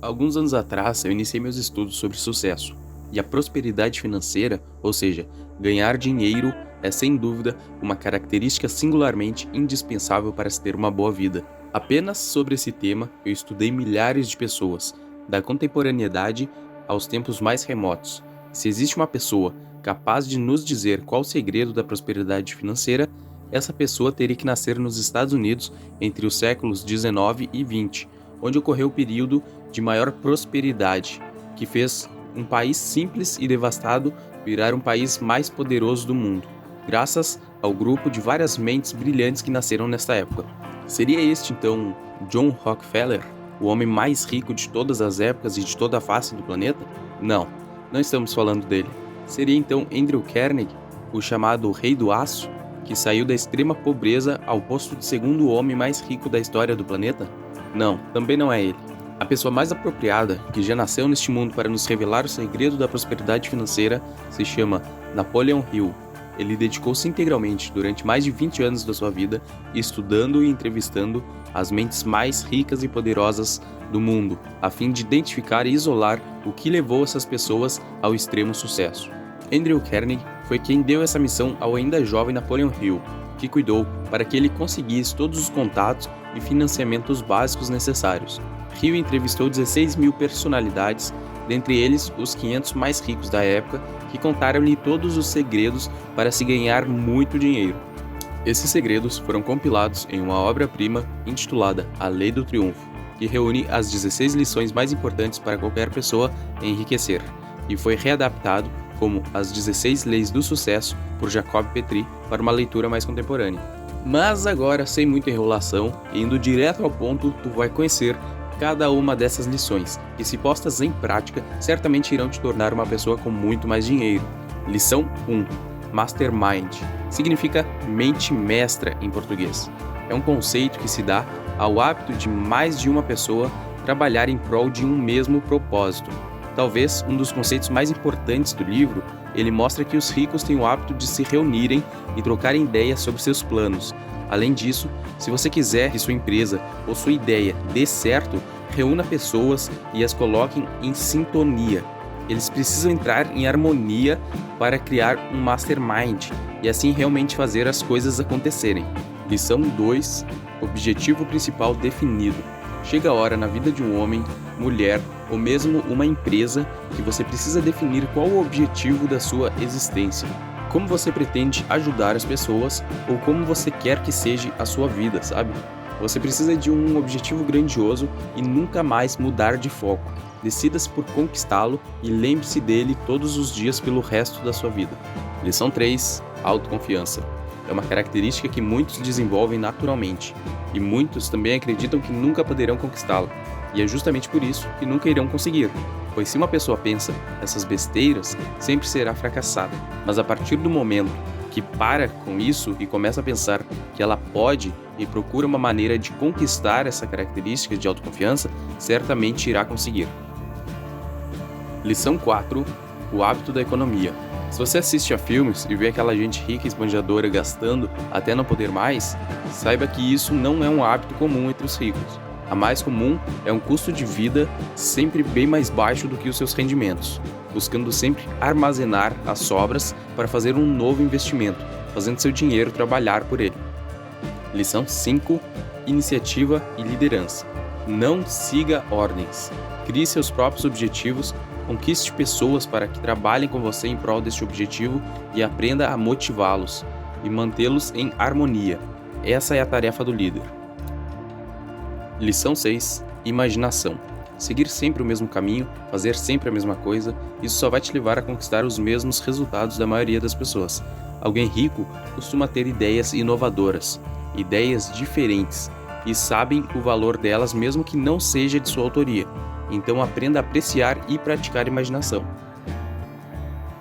Alguns anos atrás, eu iniciei meus estudos sobre sucesso. E a prosperidade financeira, ou seja, ganhar dinheiro, é sem dúvida uma característica singularmente indispensável para se ter uma boa vida. Apenas sobre esse tema, eu estudei milhares de pessoas, da contemporaneidade aos tempos mais remotos. Se existe uma pessoa capaz de nos dizer qual o segredo da prosperidade financeira, essa pessoa teria que nascer nos Estados Unidos entre os séculos 19 e 20, onde ocorreu o período de maior prosperidade, que fez um país simples e devastado virar um país mais poderoso do mundo, graças ao grupo de várias mentes brilhantes que nasceram nesta época. Seria este então John Rockefeller, o homem mais rico de todas as épocas e de toda a face do planeta? Não estamos falando dele. Seria então Andrew Carnegie, o chamado Rei do Aço, que saiu da extrema pobreza ao posto de segundo homem mais rico da história do planeta? Não, também não é ele. A pessoa mais apropriada que já nasceu neste mundo para nos revelar o segredo da prosperidade financeira se chama Napoleon Hill. Ele dedicou-se integralmente durante mais de 20 anos da sua vida estudando e entrevistando as mentes mais ricas e poderosas do mundo, a fim de identificar e isolar o que levou essas pessoas ao extremo sucesso. Andrew Carnegie foi quem deu essa missão ao ainda jovem Napoleon Hill, que cuidou para que ele conseguisse todos os contatos e financiamentos básicos necessários. Hill entrevistou 16 mil personalidades, dentre eles os 500 mais ricos da época, que contaram-lhe todos os segredos para se ganhar muito dinheiro. Esses segredos foram compilados em uma obra-prima intitulada A Lei do Triunfo, que reúne as 16 lições mais importantes para qualquer pessoa enriquecer, e foi readaptado como As 16 Leis do Sucesso por Jacob Petri para uma leitura mais contemporânea. Mas agora, sem muita enrolação, indo direto ao ponto, tu vai conhecer cada uma dessas lições, que se postas em prática, certamente irão te tornar uma pessoa com muito mais dinheiro. Lição 1. Mastermind. Significa mente mestra em português. É um conceito que se dá ao hábito de mais de uma pessoa trabalhar em prol de um mesmo propósito. Talvez um dos conceitos mais importantes do livro, ele mostra que os ricos têm o hábito de se reunirem e trocarem ideias sobre seus planos. Além disso, se você quiser que sua empresa ou sua ideia dê certo, reúna pessoas e as coloquem em sintonia. Eles precisam entrar em harmonia para criar um mastermind e assim realmente fazer as coisas acontecerem. Lição 2. Objetivo principal definido. Chega a hora na vida de um homem, mulher ou mesmo uma empresa que você precisa definir qual o objetivo da sua existência. Como você pretende ajudar as pessoas ou como você quer que seja a sua vida, sabe? Você precisa de um objetivo grandioso e nunca mais mudar de foco. Decida-se por conquistá-lo e lembre-se dele todos os dias pelo resto da sua vida. Lição 3. Autoconfiança. É uma característica que muitos desenvolvem naturalmente, e muitos também acreditam que nunca poderão conquistá-la. E é justamente por isso que nunca irão conseguir, pois se uma pessoa pensa essas besteiras, sempre será fracassada. Mas a partir do momento que para com isso e começa a pensar que ela pode e procura uma maneira de conquistar essa característica de autoconfiança, certamente irá conseguir. Lição 4. O hábito da economia. Se você assiste a filmes e vê aquela gente rica e esbanjadora gastando até não poder mais, saiba que isso não é um hábito comum entre os ricos. A mais comum é um custo de vida sempre bem mais baixo do que os seus rendimentos, buscando sempre armazenar as sobras para fazer um novo investimento, fazendo seu dinheiro trabalhar por ele. Lição 5. Iniciativa e liderança. Não siga ordens. Crie seus próprios objetivos, conquiste pessoas para que trabalhem com você em prol deste objetivo e aprenda a motivá-los e mantê-los em harmonia. Essa é a tarefa do líder. Lição 6. Imaginação. Seguir sempre o mesmo caminho, fazer sempre a mesma coisa, isso só vai te levar a conquistar os mesmos resultados da maioria das pessoas. Alguém rico costuma ter ideias inovadoras, ideias diferentes, e sabem o valor delas mesmo que não seja de sua autoria. Então aprenda a apreciar e praticar imaginação.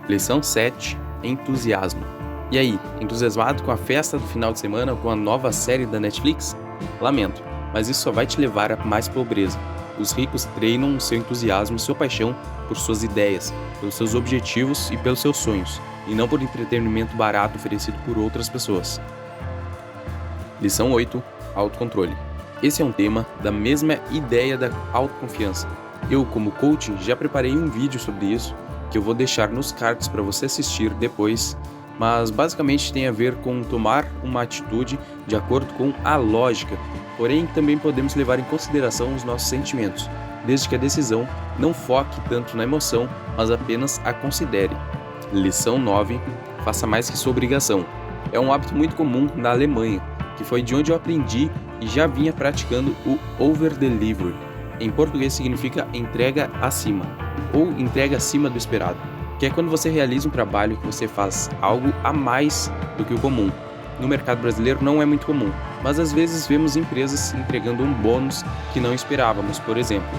Lição 7. Entusiasmo. E aí, entusiasmado com a festa do final de semana ou com a nova série da Netflix? Lamento, mas isso só vai te levar a mais pobreza. Os ricos treinam o seu entusiasmo e sua paixão por suas ideias, pelos seus objetivos e pelos seus sonhos, e não por entretenimento barato oferecido por outras pessoas. Lição 8. Autocontrole. Esse é um tema da mesma ideia da autoconfiança. Eu, como coach, já preparei um vídeo sobre isso, que eu vou deixar nos cards para você assistir depois, mas basicamente tem a ver com tomar uma atitude de acordo com a lógica, porém também podemos levar em consideração os nossos sentimentos, desde que a decisão não foque tanto na emoção, mas apenas a considere. Lição 9. Faça mais que sua obrigação. É um hábito muito comum na Alemanha, que foi de onde eu aprendi e já vinha praticando o over-delivery. Em português significa entrega acima, ou entrega acima do esperado, que é quando você realiza um trabalho que você faz algo a mais do que o comum. No mercado brasileiro não é muito comum, mas às vezes vemos empresas entregando um bônus que não esperávamos, por exemplo.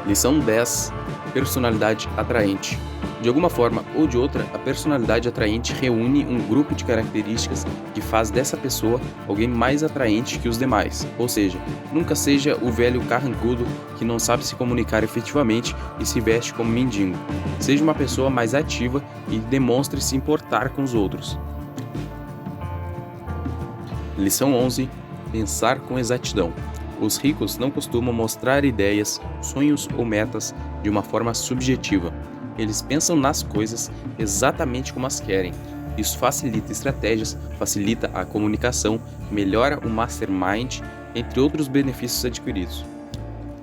Lição 10. Personalidade atraente. De alguma forma ou de outra, a personalidade atraente reúne um grupo de características que faz dessa pessoa alguém mais atraente que os demais. Ou seja, nunca seja o velho carrancudo que não sabe se comunicar efetivamente e se veste como mendigo. Seja uma pessoa mais ativa e demonstre se importar com os outros. Lição 11. Pensar com exatidão. Os ricos não costumam mostrar ideias, sonhos ou metas de uma forma subjetiva. Eles pensam nas coisas exatamente como as querem. Isso facilita estratégias, facilita a comunicação, melhora o mastermind, entre outros benefícios adquiridos.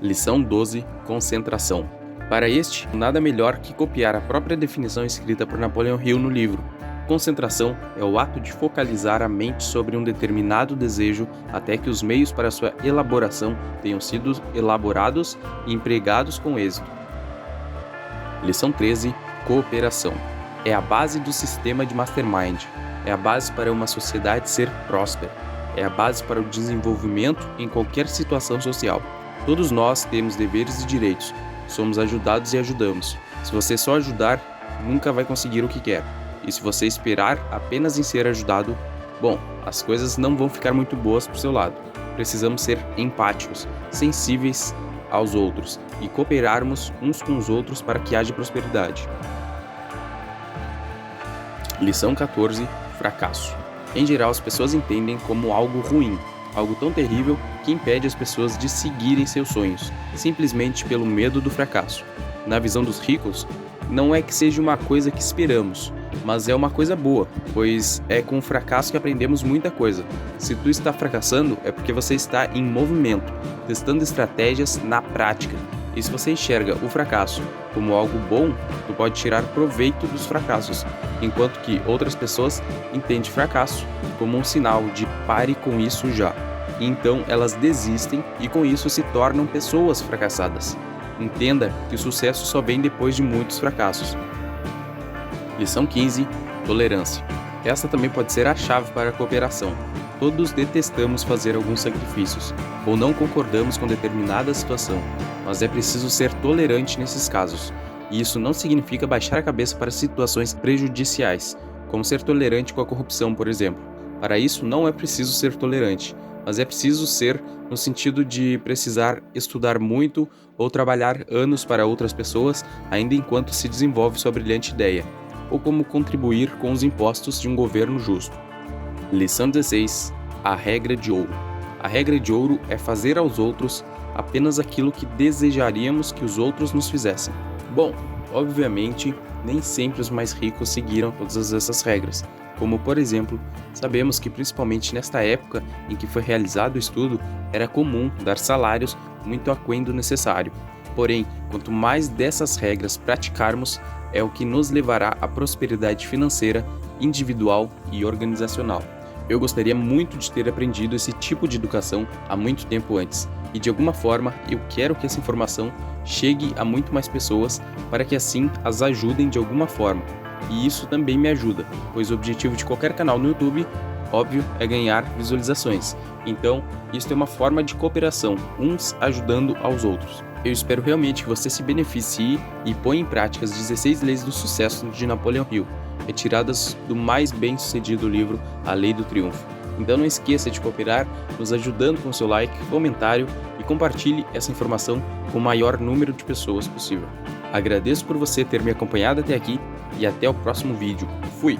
Lição 12. Concentração. Para este, nada melhor que copiar a própria definição escrita por Napoleon Hill no livro. Concentração é o ato de focalizar a mente sobre um determinado desejo até que os meios para sua elaboração tenham sido elaborados e empregados com êxito. Lição 13. Cooperação. É a base do sistema de mastermind. É a base para uma sociedade ser próspera. É a base para o desenvolvimento em qualquer situação social. Todos nós temos deveres e direitos. Somos ajudados e ajudamos. Se você só ajudar, nunca vai conseguir o que quer. E se você esperar apenas em ser ajudado, bom, as coisas não vão ficar muito boas pro seu lado. Precisamos ser empáticos, sensíveis aos outros e cooperarmos uns com os outros para que haja prosperidade. Lição 14. Fracasso. Em geral, as pessoas entendem como algo ruim, algo tão terrível que impede as pessoas de seguirem seus sonhos, simplesmente pelo medo do fracasso. Na visão dos ricos, não é que seja uma coisa que esperamos, mas é uma coisa boa, pois é com o fracasso que aprendemos muita coisa. Se tu está fracassando, é porque você está em movimento, testando estratégias na prática. E se você enxerga o fracasso como algo bom, tu pode tirar proveito dos fracassos, enquanto que outras pessoas entendem fracasso como um sinal de pare com isso já. E então elas desistem e com isso se tornam pessoas fracassadas. Entenda que o sucesso só vem depois de muitos fracassos. Lição 15. Tolerância. Essa também pode ser a chave para a cooperação. Todos detestamos fazer alguns sacrifícios, ou não concordamos com determinada situação, mas é preciso ser tolerante nesses casos. E isso não significa baixar a cabeça para situações prejudiciais, como ser tolerante com a corrupção, por exemplo. Para isso não é preciso ser tolerante, mas é preciso ser no sentido de precisar estudar muito ou trabalhar anos para outras pessoas, ainda enquanto se desenvolve sua brilhante ideia, ou como contribuir com os impostos de um governo justo. Lição 16. A regra de ouro. A regra de ouro é fazer aos outros apenas aquilo que desejaríamos que os outros nos fizessem. Bom, obviamente, nem sempre os mais ricos seguiram todas essas regras. Como, por exemplo, sabemos que principalmente nesta época em que foi realizado o estudo, era comum dar salários muito aquém do necessário. Porém, quanto mais dessas regras praticarmos, é o que nos levará à prosperidade financeira, individual e organizacional. Eu gostaria muito de ter aprendido esse tipo de educação há muito tempo antes, e de alguma forma eu quero que essa informação chegue a muito mais pessoas para que assim as ajudem de alguma forma. E isso também me ajuda, pois o objetivo de qualquer canal no YouTube, óbvio, é ganhar visualizações. Então, isso é uma forma de cooperação, uns ajudando aos outros. Eu espero realmente que você se beneficie e ponha em prática as 16 leis do sucesso de Napoleon Hill, retiradas do mais bem-sucedido livro A Lei do Triunfo. Então não esqueça de cooperar, nos ajudando com seu like, comentário e compartilhe essa informação com o maior número de pessoas possível. Agradeço por você ter me acompanhado até aqui e até o próximo vídeo. Fui!